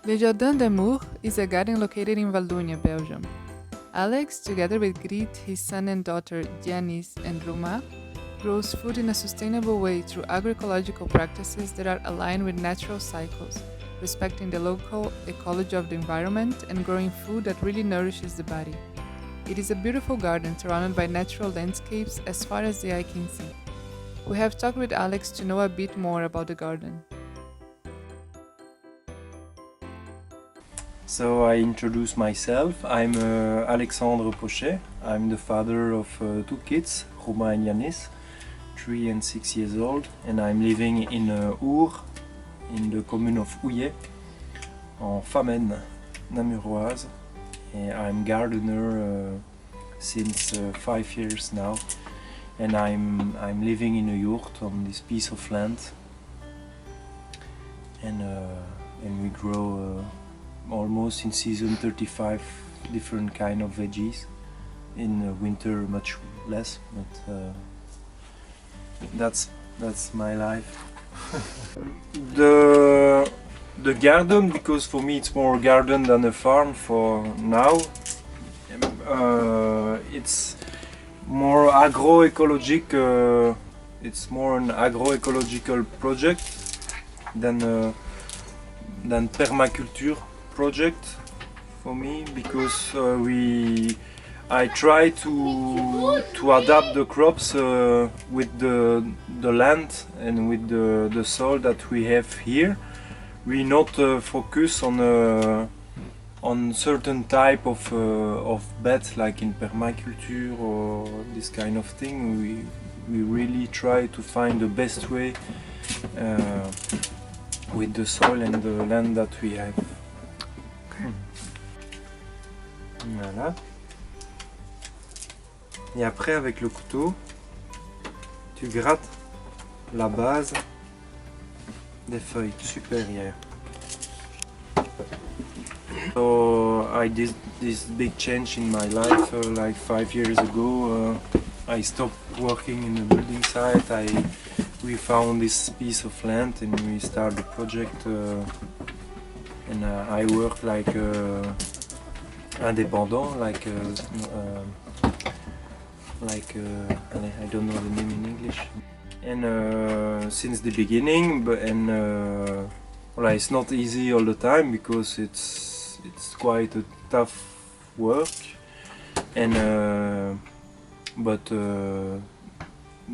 Le Jardin d'Amour is a garden located in Valdonia, Belgium. Alex, together with Griet, his son and daughter Giannis and Roma, grows food in a sustainable way through agroecological practices that are aligned with natural cycles, respecting the local ecology of the environment and growing food that really nourishes the body. It is a beautiful garden surrounded by natural landscapes as far as the eye can see. We have talked with Alex to know a bit more about the garden. So I introduce myself. I'm Alexandre Pochet. I'm the father of two kids, Roma and Yanis, 3 and 6 years old, and I'm living in Our, in the commune of Houillet, en Famenne, Namuroise. And I'm gardener since 5 years now, and I'm living in a yurt on this piece of land, and we grow. Almost in season 35 different kind of veggies. In winter much less, but that's my life. the garden, because for me it's more a garden than a farm for now. It's more agroecologic. It's more an agroecological project than permaculture project for me, because I try to adapt the crops with the land and with the soil that we have here. We not focus on certain type of beds like in permaculture or this kind of thing. We really try to find the best way with the soil and the land that we have. Voilà. Et après, avec le couteau, tu grattes la base des feuilles supérieures. So I did this big change in my life like 5 years ago. I stopped working in the building site. We found this piece of land and we started the project. And I work like indépendant, like I don't know the name in English. And since the beginning, well, it's not easy all the time because it's quite a tough work. And but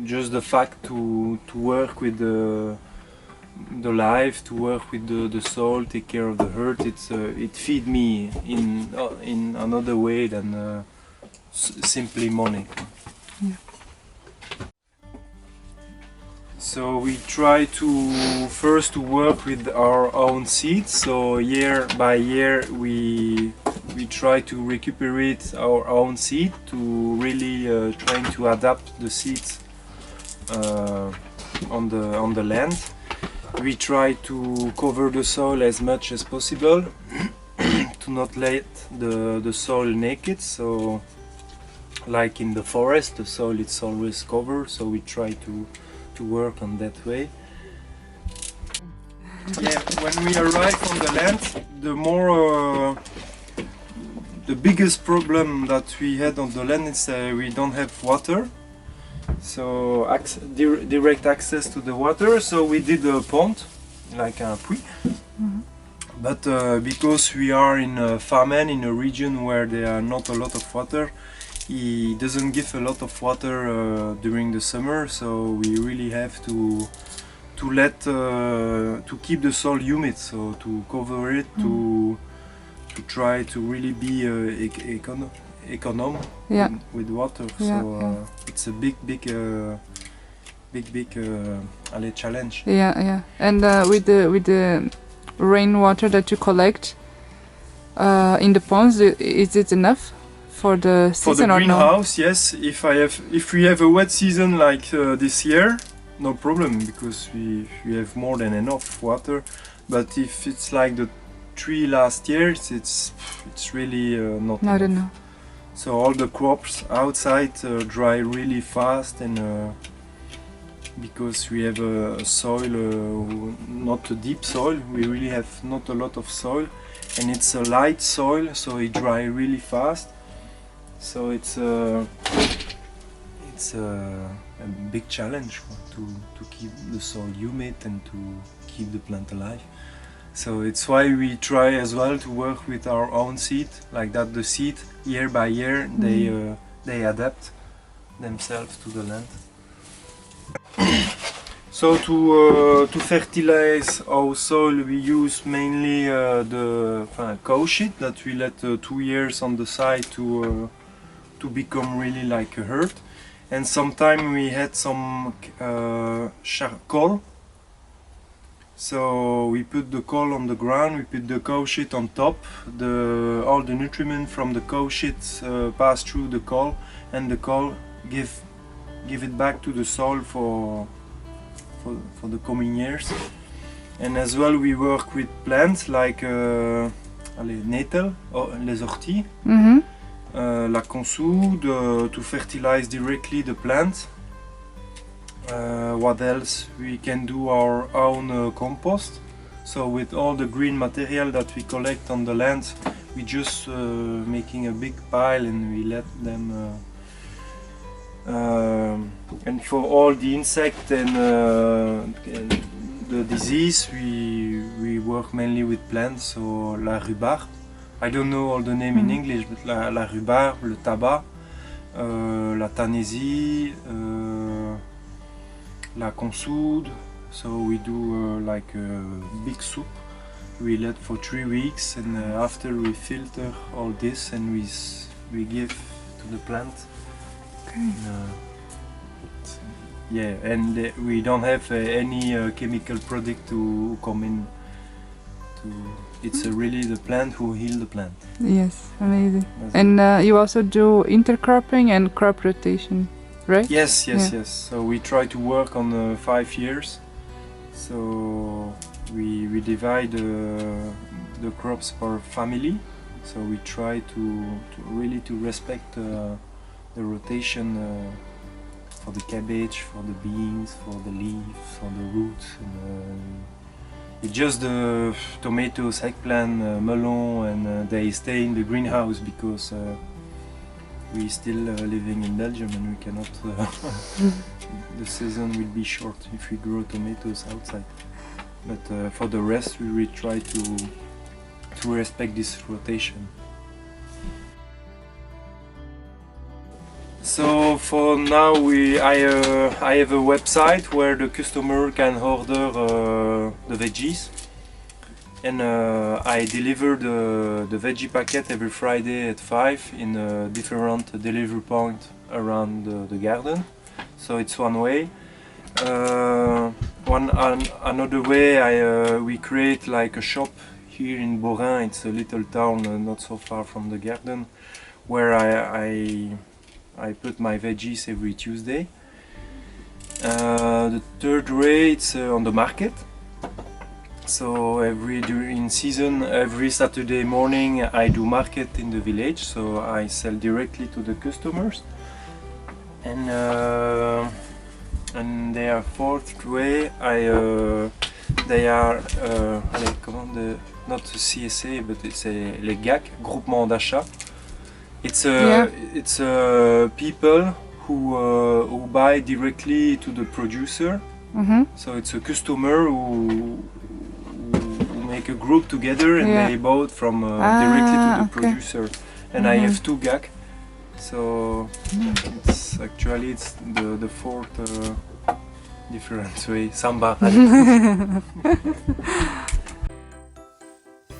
just the fact to work with the life, to work with the soul, take care of the earth, it feed me in another way than simply money. Yeah. So we try to first to work with our own seeds. So year by year we try to recuperate our own seed, to really trying to adapt the seeds on the land. We try to cover the soil as much as possible to not let the soil naked. So like in the forest, the soil is always covered, so we try to work on that way. Yeah, when we arrive on the land, the biggest problem that we had on the land is we don't have water. So direct access to the water, so we did a pond, like a puits. Mhm. But because we are in Famenne, in a region where there are not a lot of water, it doesn't give a lot of water during the summer, so we really have to keep the soil humid, so to cover it, to try to really be economic Yeah. with water. Yeah, So it's a big challenge. Yeah. And with the rainwater that you collect in the ponds, is it enough for the For the season or no? greenhouse, yes. If we have a wet season like this year, no problem, because we have more than enough water. But if it's like the 3 last years, it's really not Not enough. enough. So all the crops outside dry really fast, and because we have a soil, not a deep soil. We really have not a lot of soil, and it's a light soil, so it dry really fast. So it's a big challenge to keep the soil humid and to keep the plant alive. So it's why we try as well to work with our own seed, like that the seed year by year they adapt themselves to the land. So to fertilize our soil we use mainly the cow shit that we let 2 years on the side to become really like a herd. And sometimes we had some charcoal. So we put the coal on the ground, we put the cow shit on top. All the nutriment from the cow shit pass through the coal, and the coal give it back to the soil for the coming years. And as well we work with plants like nettle, les orties, la consoude, to fertilize directly the plant. What else? We can do our own compost. So with all the green material that we collect on the land, we just making a big pile and we let them. And for all the insect and the disease, we work mainly with plants. So la rhubarbe. I don't know all the name in English, but la rhubarbe, le tabac, la tanésie. La consoude, so we do like a big soup. We let for 3 weeks, and after we filter all this and we give to the plant. Okay. Yeah, and we don't have any chemical product to come in. It's really the plant who heal the plant. Yes, amazing. And you also do intercropping and crop rotation, right? Yes. So we try to work on 5 years. So we divide the crops per family. So we try to really respect the rotation for the cabbage, for the beans, for the leaves, for the roots. It's just the tomatoes, eggplant, melon, and they stay in the greenhouse because we still living in Belgium and we cannot. The season will be short if we grow tomatoes outside. But for the rest, we will try to respect this rotation. So for now, I have a website where the customer can order the veggies, and I deliver the veggie packet every Friday at 5 in a different delivery point around the garden. So it's one way. Another way, we create like a shop here in Borin. It's a little town not so far from the garden, where I put my veggies every Tuesday. The third way, it's on the market. So during season, every Saturday morning I do market in the village. So I sell directly to the customers. And their fourth way, they are not CSA, but it's les GAC, groupement d'achat. It's people who buy directly to the producer. So it's a customer who make a group together and they bought from directly to the producer. And I have 2 GAC. So it's the fourth different way. Samba.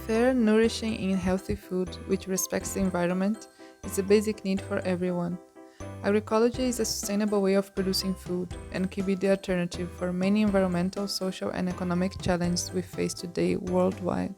Fair, nourishing and healthy food which respects the environment is a basic need for everyone. Agroecology is a sustainable way of producing food and can be the alternative for many environmental, social and economic challenges we face today worldwide.